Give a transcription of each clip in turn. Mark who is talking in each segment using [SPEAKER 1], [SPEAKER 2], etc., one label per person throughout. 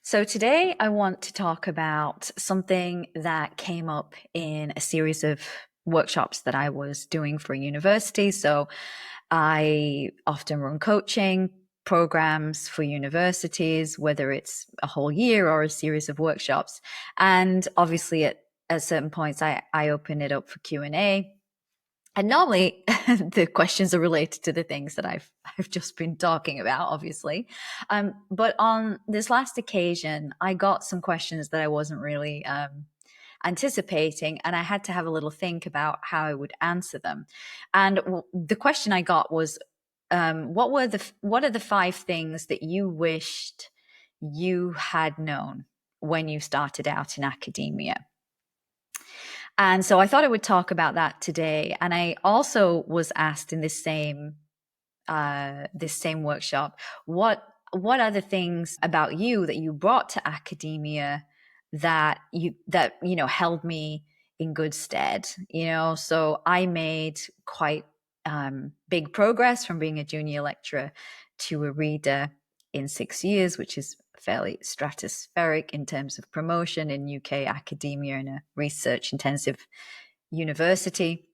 [SPEAKER 1] So today I want to talk about something that came up in a series of workshops that I was doing for university. So I often run coaching programs for universities, whether it's a whole year or a series of workshops. And obviously at certain points I open it up for Q&A. And normally the questions are related to the things that I've just been talking about, obviously. But on this last occasion, I got some questions that I wasn't really anticipating, and I had to have a little think about how I would answer them. And the question I got was, what are the five things that you wished you had known when you started out in academia? And so I thought I would talk about that today. And I also was asked in this same workshop, what are the things about you that you brought to academia that held me in good stead? So I made quite big progress from being a junior lecturer to a reader in 6 years, which is fairly stratospheric in terms of promotion in UK academia in a research intensive university.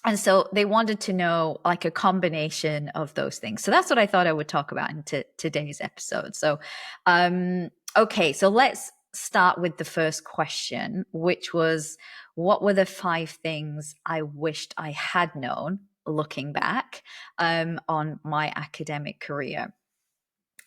[SPEAKER 1] And so they wanted to know like a combination of those things. So that's what I thought I would talk about in today's episode. So, okay, so let's start with the first question, which was, what were the five things I wished I had known looking back on my academic career?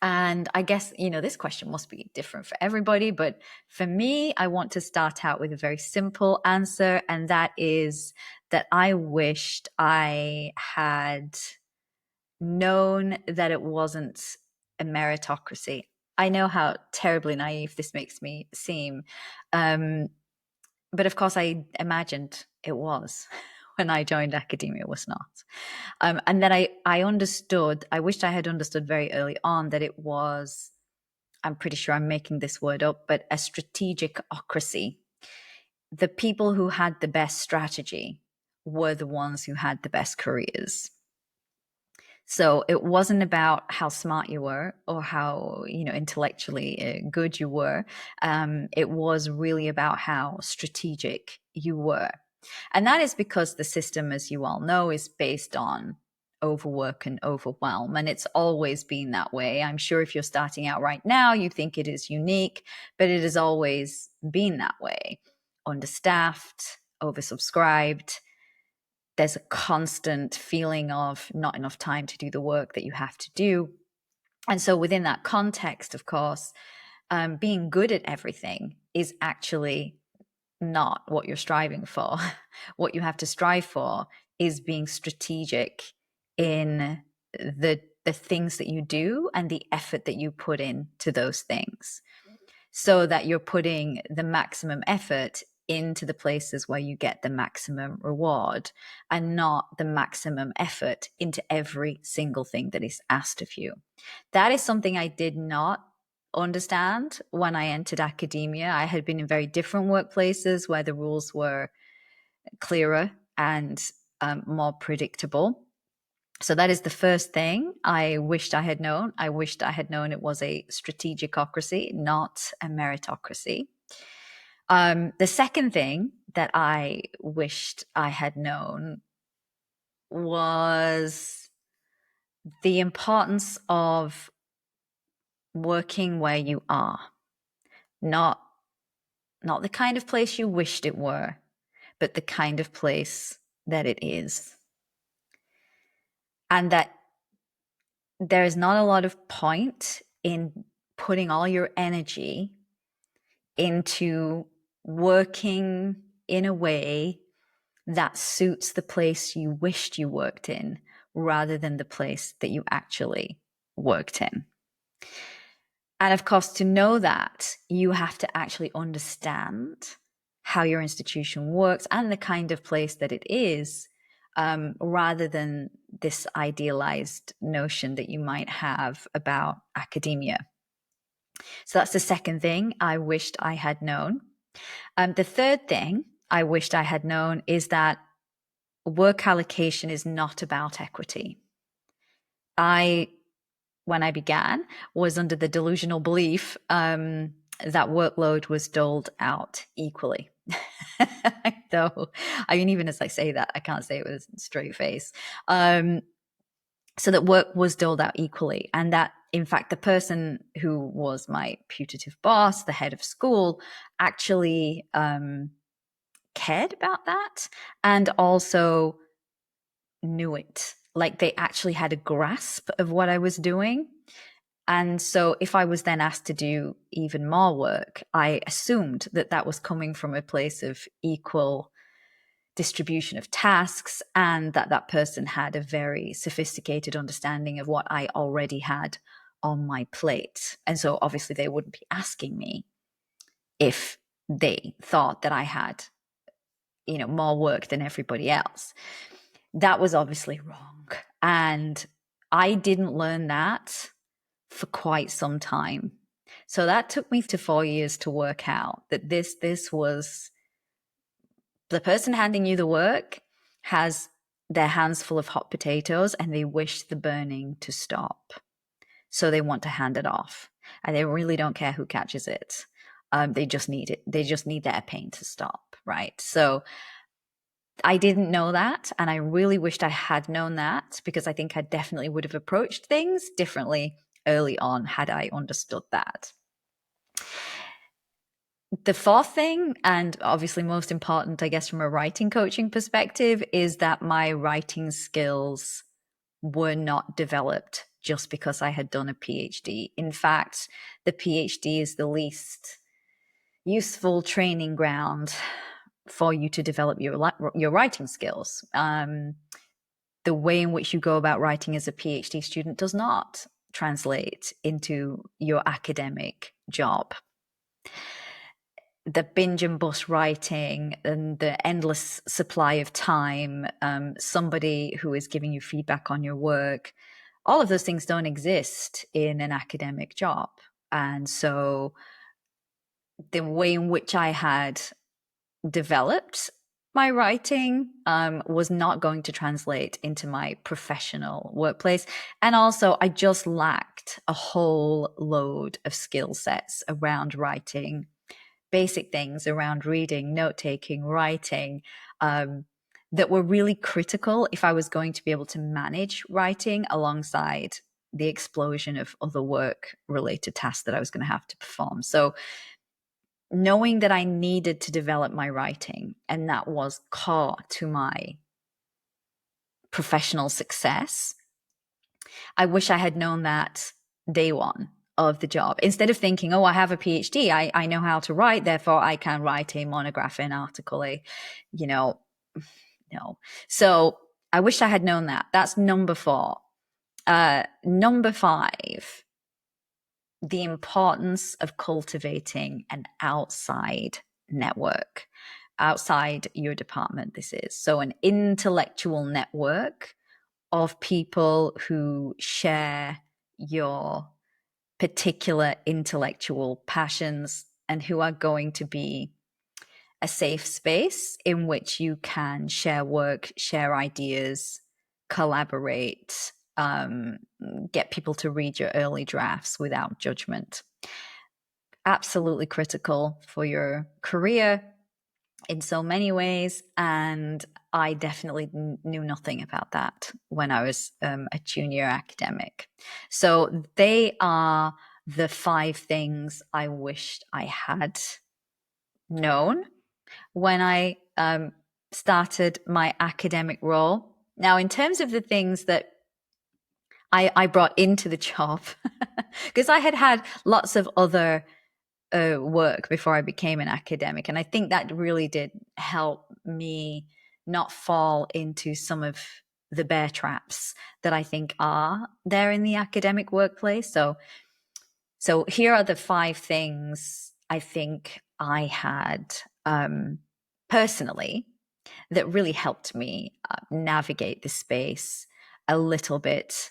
[SPEAKER 1] And I guess, this question must be different for everybody, but for me, I want to start out with a very simple answer, and that is that I wished I had known that it wasn't a meritocracy. I know how terribly naive this makes me seem. But of course, I imagined it was. When I joined academia, it was not. And then I wished I had understood very early on that it was, I'm pretty sure I'm making this word up, but a strategicocracy. The people who had the best strategy were the ones who had the best careers. So it wasn't about how smart you were or how, intellectually good you were. It was really about how strategic you were. And that is because the system, as you all know, is based on overwork and overwhelm. And it's always been that way. I'm sure if you're starting out right now, you think it is unique, but it has always been that way. Understaffed, oversubscribed. There's a constant feeling of not enough time to do the work that you have to do. And so within that context, of course, being good at everything is actually not what you're striving for. What you have to strive for is being strategic in the things that you do and the effort that you put into those things, so that you're putting the maximum effort into the places where you get the maximum reward, and not the maximum effort into every single thing that is asked of you. That is something I did not understand when I entered academia. I had been in very different workplaces where the rules were clearer and more predictable. So that is the first thing I wished I had known. I wished I had known it was a strategicocracy, not a meritocracy. The second thing that I wished I had known was the importance of working where you are, not the kind of place you wished it were, but the kind of place that it is. And that there is not a lot of point in putting all your energy into working in a way that suits the place you wished you worked in, rather than the place that you actually worked in. And of course, to know that, you have to actually understand how your institution works and the kind of place that it is, rather than this idealized notion that you might have about academia. So that's the second thing I wished I had known. The third thing I wished I had known is that work allocation is not about equity. When I began, was under the delusional belief that workload was doled out equally. Though, I mean, even as I say that, I can't say it with a straight face. So that work was doled out equally. And that, in fact, the person who was my putative boss, the head of school, actually cared about that and also knew it. Like they actually had a grasp of what I was doing. And so if I was then asked to do even more work, I assumed that that was coming from a place of equal distribution of tasks and that that person had a very sophisticated understanding of what I already had on my plate. And so obviously they wouldn't be asking me if they thought that I had, more work than everybody else. That was obviously wrong. And I didn't learn that for quite some time. So that took me to 4 years to work out that this was the person handing you the work has their hands full of hot potatoes and they wish the burning to stop. So they want to hand it off and they really don't care who catches it. They just need it. They just need their pain to stop. Right. So I didn't know that. And I really wished I had known that because I think I definitely would have approached things differently early on had I understood that. The fourth thing, and obviously most important, I guess, from a writing coaching perspective, is that my writing skills were not developed just because I had done a PhD. In fact, the PhD is the least useful training ground for you to develop your writing skills. The way in which you go about writing as a PhD student does not translate into your academic job. The binge and bust writing and the endless supply of time, somebody who is giving you feedback on your work, all of those things don't exist in an academic job. And so the way in which I had developed my writing was not going to translate into my professional workplace. And also, I just lacked a whole load of skill sets around writing, basic things around reading, note taking, writing, that were really critical if I was going to be able to manage writing alongside the explosion of other work related tasks that I was going to have to perform. So knowing that I needed to develop my writing and that was core to my professional success, I wish I had known that day one of the job. Instead of thinking, oh, I have a PhD, I know how to write, therefore I can write a monograph, an article, no. So I wish I had known that. That's number 4. Number 5, the importance of cultivating an outside network. Outside your department, this is. So an intellectual network of people who share your particular intellectual passions and who are going to be a safe space in which you can share work, share ideas, collaborate, get people to read your early drafts without judgment. Absolutely critical for your career in so many ways. And I definitely knew nothing about that when I was a junior academic. So they are the 5 things I wished I had known when I started my academic role. Now, in terms of the things that I brought into the job, because I had lots of other work before I became an academic. And I think that really did help me not fall into some of the bear traps that I think are there in the academic workplace. So here are the 5 things I think I had personally that really helped me navigate the space a little bit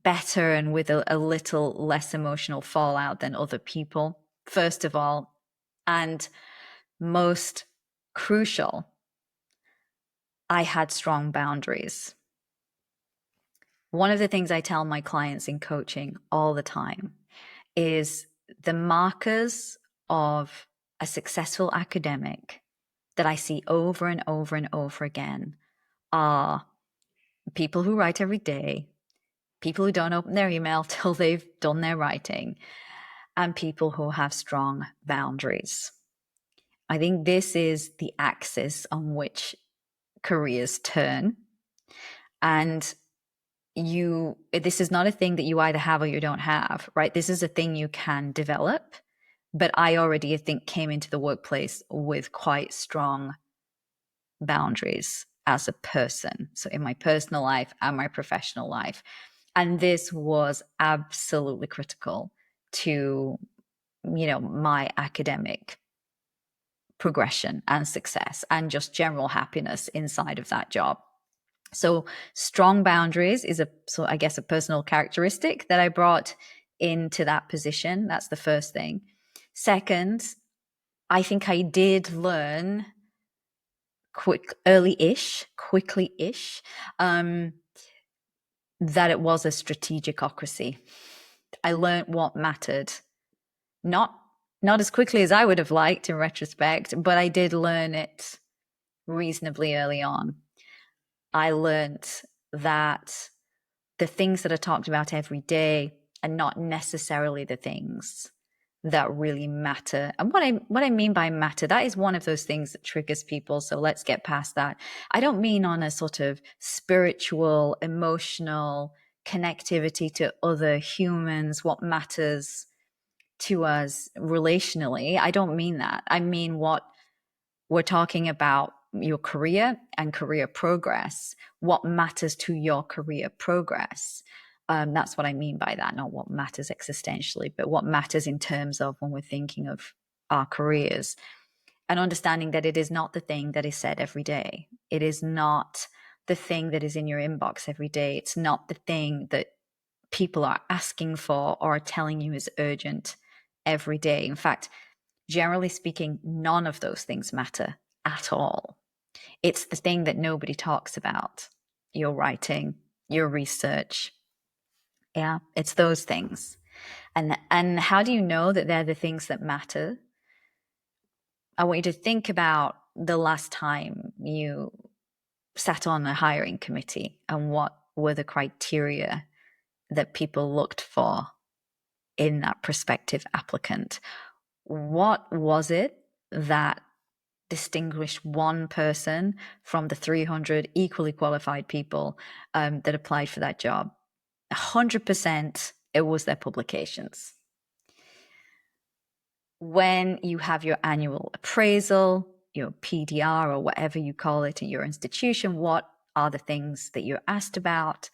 [SPEAKER 1] better and with a little less emotional fallout than other people. First of all, and most crucial, I had strong boundaries. One of the things I tell my clients in coaching all the time is the markers of a successful academic that I see over and over and over again are people who write every day, people who don't open their email till they've done their writing, and people who have strong boundaries. I think this is the axis on which careers turn. And this is not a thing that you either have or you don't have, right? This is a thing you can develop. But I already, I think, came into the workplace with quite strong boundaries as a person. So in my personal life and my professional life. And this was absolutely critical to, my academic progression and success and just general happiness inside of that job. So strong boundaries is I guess, a personal characteristic that I brought into that position. That's the first thing. Second, I think I did learn quickly-ish, that it was a strategocracy. I learned what mattered. Not as quickly as I would have liked in retrospect, but I did learn it reasonably early on. I learned that the things that are talked about every day are not necessarily the things that really matter. And what I mean by matter, that is one of those things that triggers people. So let's get past that. I don't mean on a sort of spiritual, emotional connectivity to other humans, what matters to us relationally. I don't mean that. I mean what we're talking about, your career and career progress, what matters to your career progress. That's what I mean by that, not what matters existentially, but what matters in terms of when we're thinking of our careers, and understanding that it is not the thing that is said every day. It is not the thing that is in your inbox every day. It's not the thing that people are asking for or are telling you is urgent every day. In fact, generally speaking, none of those things matter at all. It's the thing that nobody talks about. Your writing, your research. Yeah, it's those things. And how do you know that they're the things that matter? I want you to think about the last time you sat on a hiring committee and what were the criteria that people looked for in that prospective applicant. What was it that distinguished one person from the 300 equally qualified people that applied for that job? 100% it was their publications. When you have your annual appraisal, your PDR, or whatever you call it at your institution, what are the things that you're asked about?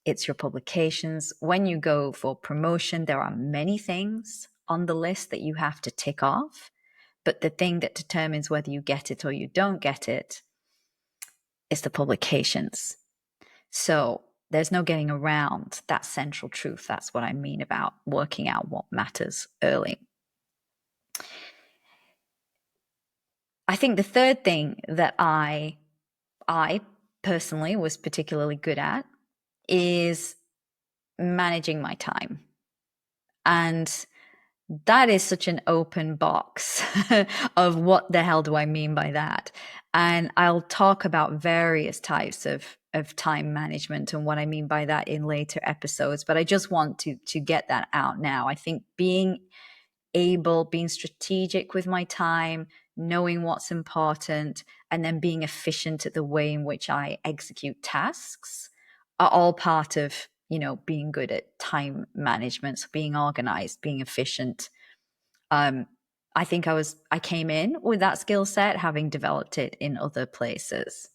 [SPEAKER 1] It's your publications. When you go for promotion, there are many things on the list that you have to tick off. But the thing that determines whether you get it or you don't get it is the publications. So there's no getting around that central truth. That's what I mean about working out what matters early. I think the third thing that I personally was particularly good at is managing my time. And that is such an open box of what the hell do I mean by that? And I'll talk about various types of time management and what I mean by that in later episodes. But I just want to get that out now. I think being strategic with my time, knowing what's important, and then being efficient at the way in which I execute tasks are all part of, being good at time management, so being organized, being efficient. I think I came in with that skill set, having developed it in other places.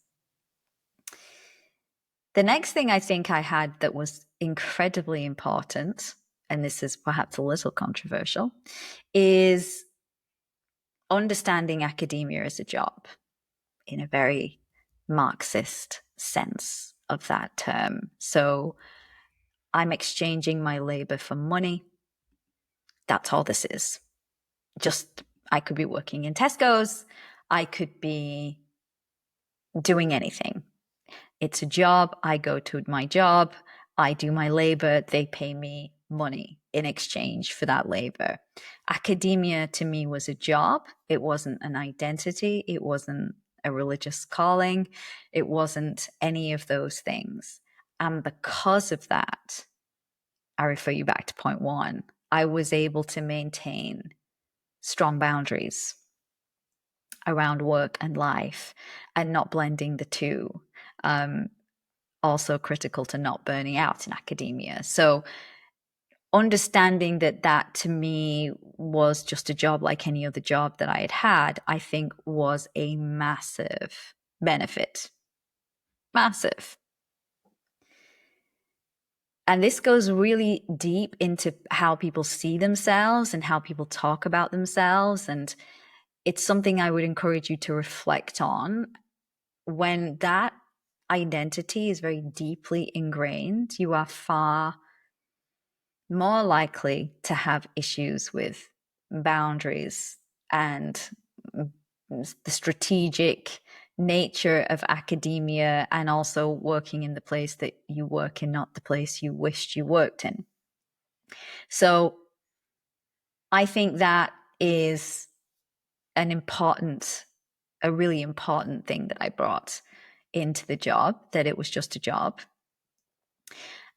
[SPEAKER 1] The next thing I think I had that was incredibly important, and this is perhaps a little controversial, is understanding academia as a job in a very Marxist sense of that term. So I'm exchanging my labor for money. That's all this is. Just, I could be working in Tesco's. I could be doing anything. It's a job. I go to my job. I do my labor. They pay me money. in exchange for that labor. Academia to me was a job. It wasn't an identity. It wasn't a religious calling. It wasn't any of those things. And because of that, I refer you back to point one, I was able to maintain strong boundaries around work and life and not blending the two. Also critical to not burning out in academia. So understanding that to me was just a job like any other job that I had had, I think was a massive benefit. Massive. And this goes really deep into how people see themselves and how people talk about themselves. And it's something I would encourage you to reflect on. When that identity is very deeply ingrained, you are far more likely to have issues with boundaries and the strategic nature of academia, and also working in the place that you work in, not the place you wished you worked in. So I think that is a really important thing that I brought into the job, that it was just a job.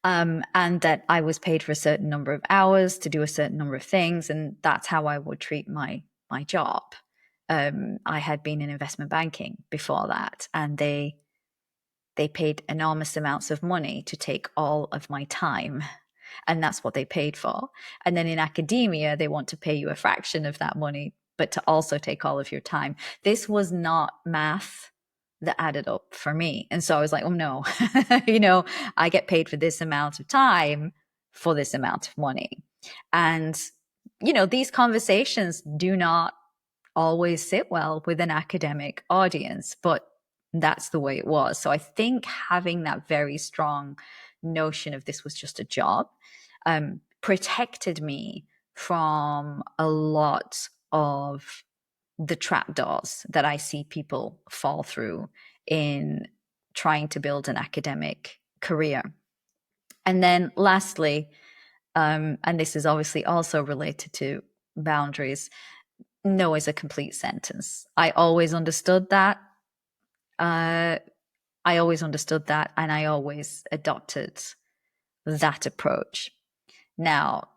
[SPEAKER 1] And that I was paid for a certain number of hours to do a certain number of things, and that's how I would treat my job. I had been in investment banking before that, and they paid enormous amounts of money to take all of my time, and that's what they paid for. And then in academia, they want to pay you a fraction of that money, but to also take all of your time. This was not math that added up for me. And so I was like, oh no, I get paid for this amount of time for this amount of money. And, these conversations do not always sit well with an academic audience, but that's the way it was. So I think having that very strong notion of this was just a job protected me from a lot of the trapdoors that I see people fall through in trying to build an academic career. And then lastly, and this is obviously also related to boundaries, no is a complete sentence. I always understood that. And I always adopted that approach. Now,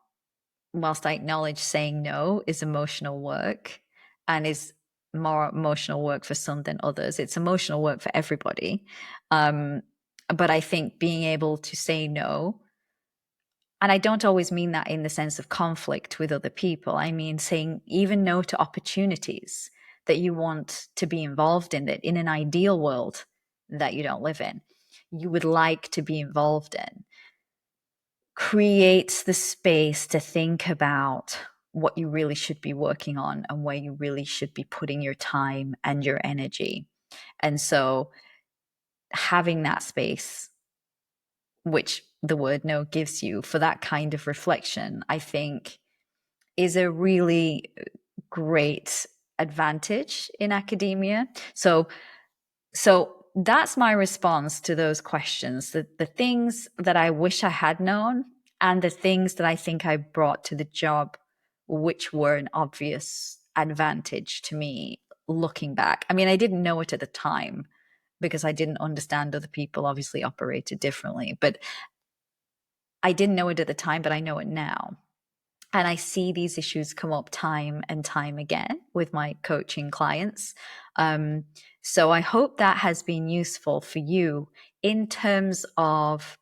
[SPEAKER 1] whilst I acknowledge saying no is emotional work and is more emotional work for some than others, it's emotional work for everybody. But I think being able to say no, and I don't always mean that in the sense of conflict with other people. I mean saying even no to opportunities that you want to be involved in, that in an ideal world that you don't live in, you would like to be involved in, creates the space to think about what you really should be working on and where you really should be putting your time and your energy. And so having that space, which the word no gives you, for that kind of reflection, I think is a really great advantage in academia. So that's my response to those questions, the things that I wish I had known and the things that I think I brought to the job, which were an obvious advantage to me looking back. I mean, I didn't know it at the time because I didn't understand other people obviously operated differently, but I didn't know it at the time, but I know it now. And I see these issues come up time and time again with my coaching clients. So I hope that has been useful for you in terms of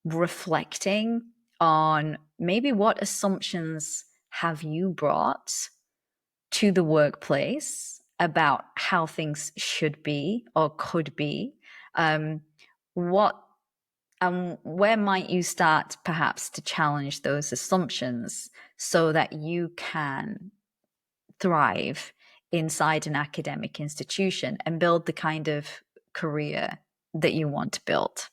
[SPEAKER 1] reflecting on maybe what assumptions have you brought to the workplace about how things should be or could be. Where might you start perhaps to challenge those assumptions so that you can thrive inside an academic institution and build the kind of career that you want to build?